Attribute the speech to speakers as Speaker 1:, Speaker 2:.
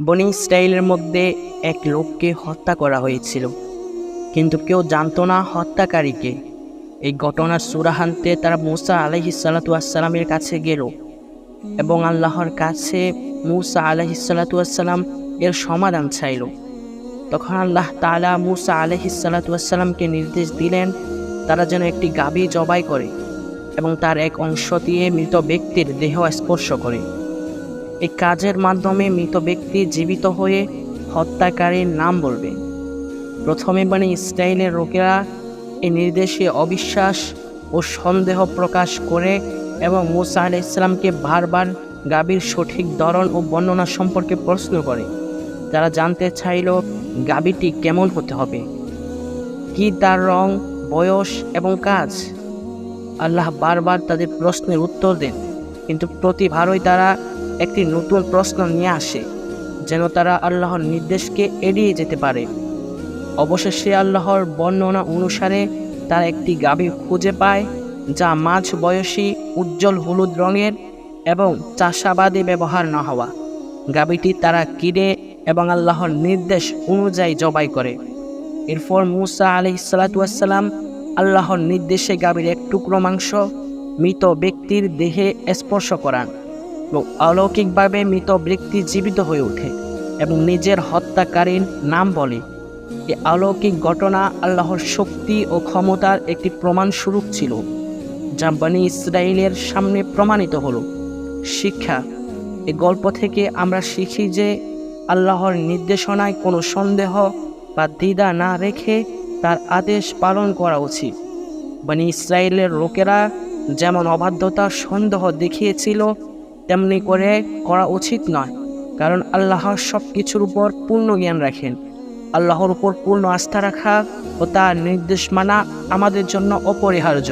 Speaker 1: বনী ইসরাইলের মধ্যে এক লোককে হত্যা করা হয়েছিল, কিন্তু কেউ জানত না হত্যাকারীকে। এই ঘটনার সুরাহান্তে তারা মূসা আলাইহিসসালামের কাছে গেল এবং আল্লাহর কাছে মূসা আলাইহিসসালাম এর সমাধান চাইল। তখন আল্লাহ তাআলা মূসা আলাইহিসসালামকে নির্দেশ দিলেন তারা যেন একটি গাভী জবাই করে এবং তার এক অংশ দিয়ে মৃত ব্যক্তির দেহ স্পর্শ করে। এই কাজের মাধ্যমে মৃত ব্যক্তি জীবিত হয়ে হত্যাকারীর নাম বলবে। প্রথমে বনী ইসরাইলের লোকেরা এই নির্দেশে অবিশ্বাস ও সন্দেহ প্রকাশ করে এবং মূসা আলাইহিস সালামকে বারবার গাভীর সঠিক ধরন ও বর্ণনা সম্পর্কে প্রশ্ন করে। তারা জানতে চাইল গাভীটি কেমন হতে হবে, কি তার রং, বয়স এবং কাজ। আল্লাহ বারবার তাদের প্রশ্নের উত্তর দেন, কিন্তু প্রতিবারই তারা একটি নতুন প্রশ্ন নিয়ে আসে যেন তারা আল্লাহর নির্দেশকে এড়িয়ে যেতে পারে। অবশেষে আল্লাহর বর্ণনা অনুসারে তারা একটি গাভী খুঁজে পায় যা মাঝ বয়সী, উজ্জ্বল হলুদ রঙের এবং চাষাবাদে ব্যবহার না হওয়া। গাভীটি তারা কিনে এবং আল্লাহর নির্দেশ অনুযায়ী জবাই করে। এরপর মূসা আলাইহিসসালাম আল্লাহর নির্দেশে গাভীর এক টুকরো মাংস মৃত ব্যক্তির দেহে স্পর্শ করান এবং অলৌকিকভাবে মৃত ব্যক্তি জীবিত হয়ে ওঠে এবং নিজের হত্যাকারীর নাম বলে। এই অলৌকিক ঘটনা আল্লাহর শক্তি ও ক্ষমতার একটি প্রমাণস্বরূপ ছিল, যা বনী ইসরাইলের সামনে প্রমাণিত হলো। শিক্ষা: এই গল্প থেকে আমরা শিখি যে আল্লাহর নির্দেশনায় কোনো সন্দেহ বা দ্বিধা না রেখে তার আদেশ পালন করা উচিত। বনী ইসরাইলের লোকেরা যেমন অবাধ্যতা, সন্দেহ দেখিয়েছিল তেমনি করে করা উচিত নয়, কারণ আল্লাহ সব কিছুর উপর পূর্ণ জ্ঞান রাখেন। আল্লাহর উপর পূর্ণ আস্থা রাখা ও তার নির্দেশ মানা আমাদের জন্য অপরিহার্য।